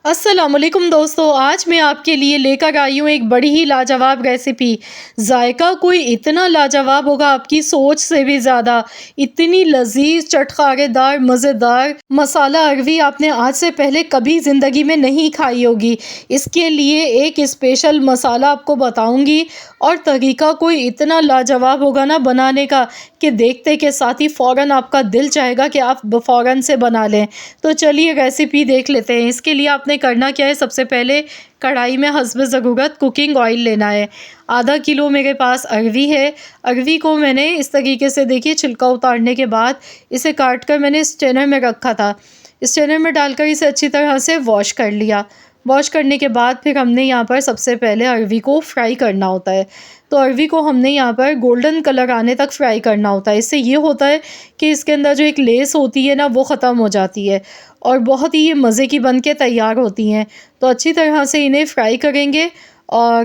अस्सलामुअलैकुम दोस्तों, आज मैं आपके लिए लेकर आई हूँ एक बड़ी ही लाजवाब रेसिपी। जायका कोई इतना लाजवाब होगा आपकी सोच से भी ज़्यादा। इतनी लजीज चटखारेदार मज़ेदार मसाला अरवी आपने आज से पहले कभी ज़िंदगी में नहीं खाई होगी। इसके लिए एक स्पेशल मसाला आपको बताऊंगी और तरीका कोई इतना लाजवाब होगा ना बनाने का कि देखते के साथ ही फ़ौरन आपका दिल चाहेगा कि आप फ़ौरन से बना लें। तो चलिए रेसिपी देख लेते हैं। इसके लिए आपने करना क्या है, सबसे पहले कढ़ाई में हस्ब ज़रूरत कुकिंग ऑयल लेना है। आधा किलो मेरे पास अरवी है। अरवी को मैंने इस तरीके से देखिए छिलका उतारने के बाद इसे काट कर मैंने स्ट्रेनर में रखा था। स्ट्रेनर में डालकर इसे अच्छी तरह से वॉश कर लिया। वॉश करने के बाद फिर हमने यहाँ पर सबसे पहले अरवी को फ्राई करना होता है। तो अरवी को हमने यहाँ पर गोल्डन कलर आने तक फ्राई करना होता है। इससे ये होता है कि इसके अंदर जो एक लेस होती है ना, वो ख़त्म हो जाती है और बहुत ही ये मज़े की बन के तैयार होती हैं। तो अच्छी तरह से इन्हें फ्राई करेंगे और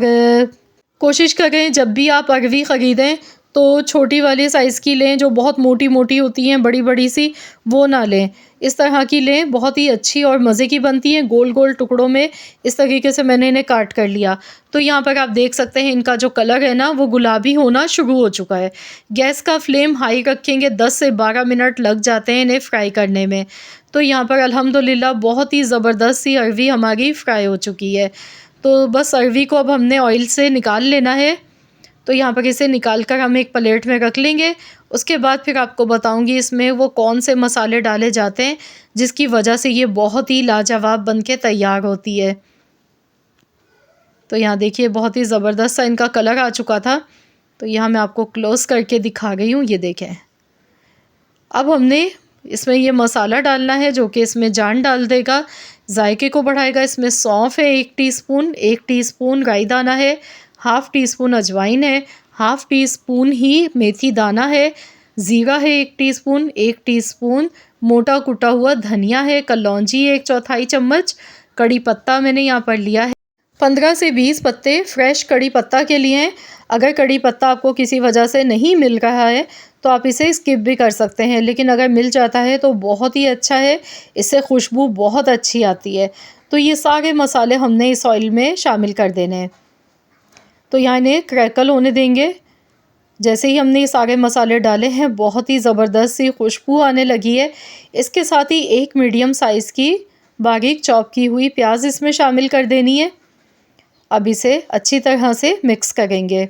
कोशिश करें जब भी आप अरवी ख़रीदें तो छोटी वाली साइज़ की लें, जो बहुत मोटी मोटी होती हैं, बड़ी बड़ी सी वो ना लें। इस तरह की लें, बहुत ही अच्छी और मज़े की बनती हैं। गोल गोल टुकड़ों में इस तरीके से मैंने इन्हें काट कर लिया। तो यहाँ पर आप देख सकते हैं इनका जो कलर है ना, वो गुलाबी होना शुरू हो चुका है। गैस का फ्लेम हाई रखेंगे, 10 से 12 मिनट लग जाते हैं इन्हें फ्राई करने में। तो यहाँ पर अल्हम्दुलिल्लाह बहुत ही ज़बरदस्त सी अरवी हमारी फ्राई हो चुकी है। तो बस अरवी को अब हमने ऑयल से निकाल लेना है। तो यहाँ पर इसे निकाल कर हम एक प्लेट में रख लेंगे। उसके बाद फिर आपको बताऊंगी इसमें वो कौन से मसाले डाले जाते हैं जिसकी वजह से ये बहुत ही लाजवाब बन के तैयार होती है। तो यहाँ देखिए बहुत ही ज़बरदस्त सा इनका कलर आ चुका था। तो यहाँ मैं आपको क्लोज़ करके दिखा गई हूँ, ये देखें। अब हमने इसमें ये मसाला डालना है जो कि इसमें जान डाल देगा, जायके को बढ़ाएगा। इसमें सौंफ है 1 टीस्पून, 1 टीस्पून राई दाना है, हाफ़ टी स्पून अजवाइन है, हाफ़ टी स्पून ही मेथी दाना है, ज़ीरा है 1 टीस्पून, 1 टीस्पून मोटा कुटा हुआ धनिया है, कलौंजी है 1/4 चम्मच, कड़ी पत्ता मैंने यहाँ पर लिया है 15 से 20 पत्ते फ्रेश कड़ी पत्ता के लिए हैं। अगर कड़ी पत्ता आपको किसी वजह से नहीं मिल रहा है तो आप इसे स्किप भी कर सकते हैं, लेकिन अगर मिल जाता है तो बहुत ही अच्छा है, इससे खुशबू बहुत अच्छी आती है। तो ये सारे मसाले हमने इस ऑयल में शामिल कर देने हैं। तो यहाँ इन्हें क्रैकल होने देंगे। जैसे ही हमने ये सारे मसाले डाले हैं, बहुत ही ज़बरदस्त सी खुशबू आने लगी है। इसके साथ ही एक मीडियम साइज़ की बारीक चॉप की हुई प्याज इसमें शामिल कर देनी है। अब इसे अच्छी तरह से मिक्स करेंगे।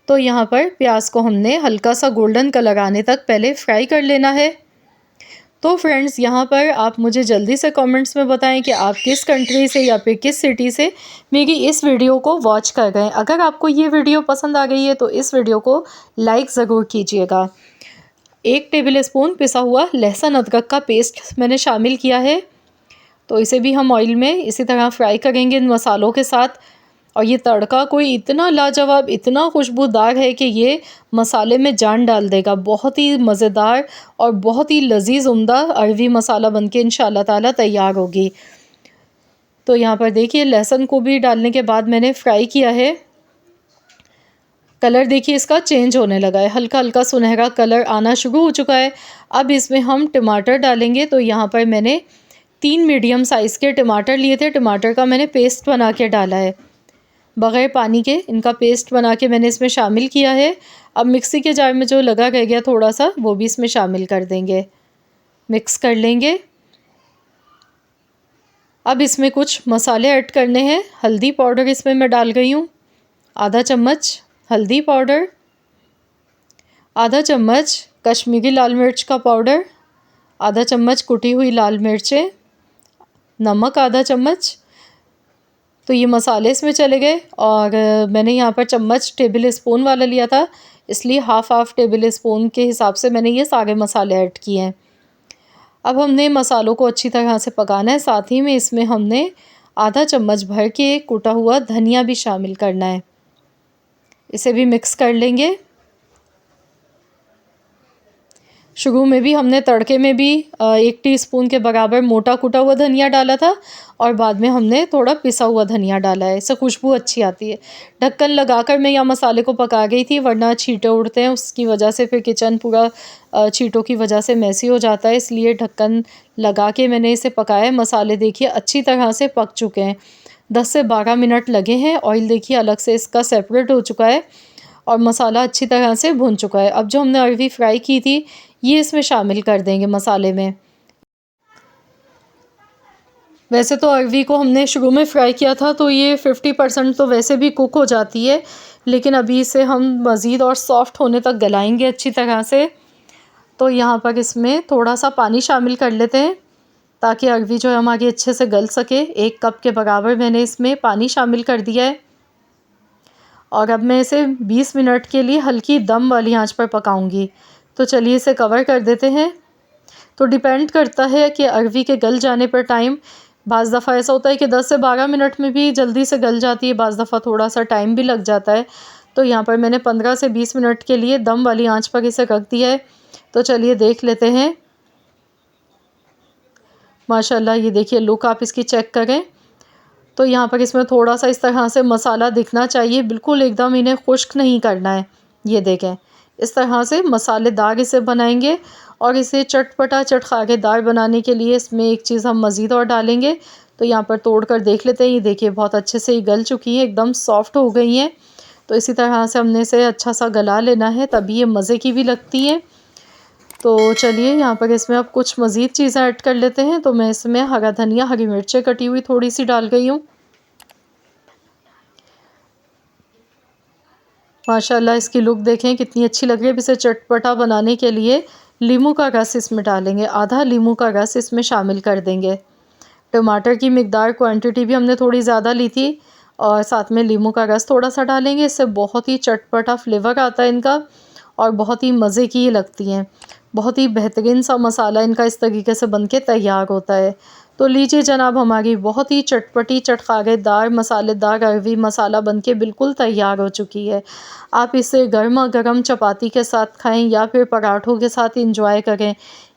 तो यहाँ पर प्याज को हमने हल्का सा गोल्डन कलर आने तक पहले फ्राई कर लेना है। तो फ्रेंड्स, यहाँ पर आप मुझे जल्दी से कमेंट्स में बताएं कि आप किस कंट्री से या फिर किस सिटी से मेरी इस वीडियो को वॉच कर रहे हैं। अगर आपको ये वीडियो पसंद आ गई है तो इस वीडियो को लाइक ज़रूर कीजिएगा। 1 टेबल स्पून पिसा हुआ लहसुन अदरक का पेस्ट मैंने शामिल किया है। तो इसे भी हम ऑयल में इसी तरह फ्राई करेंगे इन मसालों के साथ। और ये तड़का कोई इतना लाजवाब, इतना खुशबूदार है कि ये मसाले में जान डाल देगा। बहुत ही मज़ेदार और बहुत ही लजीज उम्दा अरवी मसाला बनके इंशाल्लाह ताला तैयार होगी। तो यहाँ पर देखिए लहसुन को भी डालने के बाद मैंने फ्राई किया है। कलर देखिए इसका चेंज होने लगा है, हल्का हल्का सुनहरा कलर आना शुरू हो चुका है। अब इसमें हम टमाटर डालेंगे। तो यहाँ पर मैंने 3 मीडियम साइज़ के टमाटर लिए थे। टमाटर का मैंने पेस्ट बना के डाला है, बग़ैर पानी के इनका पेस्ट बना के मैंने इसमें शामिल किया है। अब मिक्सी के जार में जो लगा रह गया थोड़ा सा, वो भी इसमें शामिल कर देंगे, मिक्स कर लेंगे। अब इसमें कुछ मसाले ऐड करने हैं। हल्दी पाउडर इसमें मैं डाल गई हूँ, आधा चम्मच हल्दी पाउडर, आधा चम्मच कश्मीरी लाल मिर्च का पाउडर, आधा चम्मच कुटी हुई लाल मिर्चें, नमक आधा चम्मच। तो ये मसाले इसमें चले गए और मैंने यहाँ पर चम्मच टेबल स्पून वाला लिया था, इसलिए हाफ़ टेबल स्पून के हिसाब से मैंने ये सारे मसाले ऐड किए हैं। अब हमने मसालों को अच्छी तरह से पकाना है। साथ ही में इसमें हमने आधा चम्मच भर के कूटा हुआ धनिया भी शामिल करना है, इसे भी मिक्स कर लेंगे। शुरू में भी हमने तड़के में भी 1 टीस्पून के बराबर मोटा कुटा हुआ धनिया डाला था और बाद में हमने थोड़ा पिसा हुआ धनिया डाला है, इससे खुशबू अच्छी आती है। ढक्कन लगाकर मैं यहाँ मसाले को पका गई थी, वरना छींटे उड़ते हैं उसकी वजह से, फिर किचन पूरा छींटों की वजह से मैसी हो जाता है, इसलिए ढक्कन लगा के मैंने इसे पकाया। मसाले देखिए अच्छी तरह से पक चुके हैं, 10 से 12 मिनट लगे हैं। ऑयल देखिए अलग से इसका सेपरेट हो चुका है और मसाला अच्छी तरह से भुन चुका है। अब जो हमने अरवी फ्राई की थी ये इसमें शामिल कर देंगे मसाले में। वैसे तो अरवी को हमने शुरू में फ्राई किया था तो ये 50% तो वैसे भी कुक हो जाती है, लेकिन अभी इसे हम मज़ीद और सॉफ्ट होने तक गलाएंगे अच्छी तरह से। तो यहाँ पर इसमें थोड़ा सा पानी शामिल कर लेते हैं ताकि अरवी जो है हमारी अच्छे से गल सके। 1 कप के बराबर मैंने इसमें पानी शामिल कर दिया है और अब मैं इसे 20 मिनट के लिए हल्की दम वाली आंच पर पकाऊंगी। तो चलिए इसे कवर कर देते हैं। तो डिपेंड करता है कि अरवी के गल जाने पर टाइम, बाज़ दफ़ा ऐसा होता है कि 10 से 12 मिनट में भी जल्दी से गल जाती है, बाज़ दफ़ा थोड़ा सा टाइम भी लग जाता है। तो यहाँ पर मैंने 15 से 20 मिनट के लिए दम वाली आंच पर इसे रख दिया है। तो चलिए देख लेते हैं। माशाल्लाह ये देखिए लुक आप इसकी चेक करें। तो यहाँ पर इसमें थोड़ा सा इस तरह से मसाला दिखना चाहिए, बिल्कुल एकदम इन्हें खुश्क नहीं करना है। ये देखें इस तरह से मसालेदार इसे बनाएंगे और इसे चटपटा चटखारेदार बनाने के लिए इसमें एक चीज़ हम मज़ीद और डालेंगे। तो यहाँ पर तोड़ कर देख लेते हैं। ये देखिए बहुत अच्छे से ये गल चुकी है, एकदम सॉफ्ट हो गई हैं। तो इसी तरह से हमने इसे अच्छा सा गला लेना है, तभी ये मज़े की भी लगती है। तो चलिए यहाँ पर इसमें अब कुछ मज़ीद चीज़ें ऐड कर लेते हैं। तो मैं इसमें हरा धनिया, हरी मिर्चें कटी हुई थोड़ी सी डाल गई हूँ। माशाल्लाह इसकी लुक देखें कितनी अच्छी लग रही है। अब इसे चटपटा बनाने के लिए नींबू का रस इसमें डालेंगे, आधा नींबू का रस इसमें शामिल कर देंगे। टमाटर की मिकदार क्वांटिटी भी हमने थोड़ी ज़्यादा ली थी और साथ में नींबू का रस थोड़ा सा डालेंगे। इससे बहुत ही चटपटा फ्लेवर आता है इनका और बहुत ही मज़े की लगती हैं। बहुत ही बेहतरीन सा मसाला इनका इस तरीके से बनके तैयार होता है। तो लीजिए जनाब, हमारी बहुत ही चटपटी चटखारेदार मसालेदार अरवी मसाला बनके बिल्कुल तैयार हो चुकी है। आप इसे गर्मा गर्म चपाती के साथ खाएं या फिर पराठों के साथ इंजॉय करें।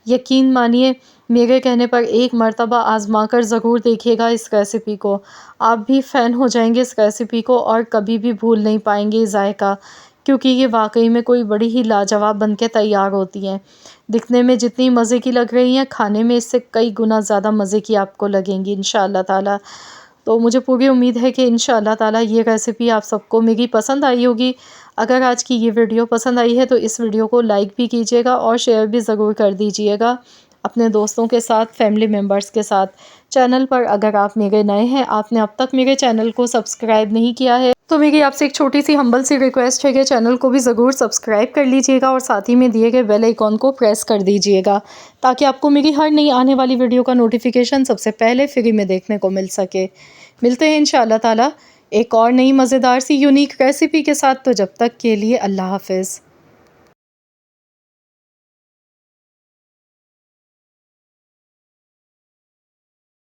यकीन मानिए मेरे कहने पर एक मर्तबा आज़मा कर ज़रूर देखिएगा इस रेसिपी को। आप भी फ़ैन हो जाएंगे इस रेसिपी को और कभी भी भूल नहीं पाएंगे जायका, क्योंकि ये वाकई में कोई बड़ी ही लाजवाब बनके तैयार होती हैं। दिखने में जितनी मज़े की लग रही हैं, खाने में इससे कई गुना ज़्यादा मज़े की आपको लगेंगी इंशाअल्लाह ताला। तो मुझे पूरी उम्मीद है कि इंशाअल्लाह ताला ये रेसिपी आप सबको मेरी पसंद आई होगी। अगर आज की ये वीडियो पसंद आई है तो इस वीडियो को लाइक भी कीजिएगा और शेयर भी ज़रूर कर दीजिएगा अपने दोस्तों के साथ, फैमिली मेम्बर्स के साथ। चैनल पर अगर आप मेरे नए हैं, आपने अब तक मेरे चैनल को सब्सक्राइब नहीं किया है, तो मेरी आपसे एक छोटी सी हम्बल सी रिक्वेस्ट है कि चैनल को भी ज़रूर सब्सक्राइब कर लीजिएगा और साथ ही में दिए गए बेल आइकॉन को प्रेस कर दीजिएगा ताकि आपको मेरी हर नई आने वाली वीडियो का नोटिफिकेशन सबसे पहले फ्री में देखने को मिल सके। मिलते हैं इंशाअल्लाह ताला एक और नई मज़ेदार सी यूनिक रेसिपी के साथ। तो जब तक के लिए अल्लाह हाफ़िज़।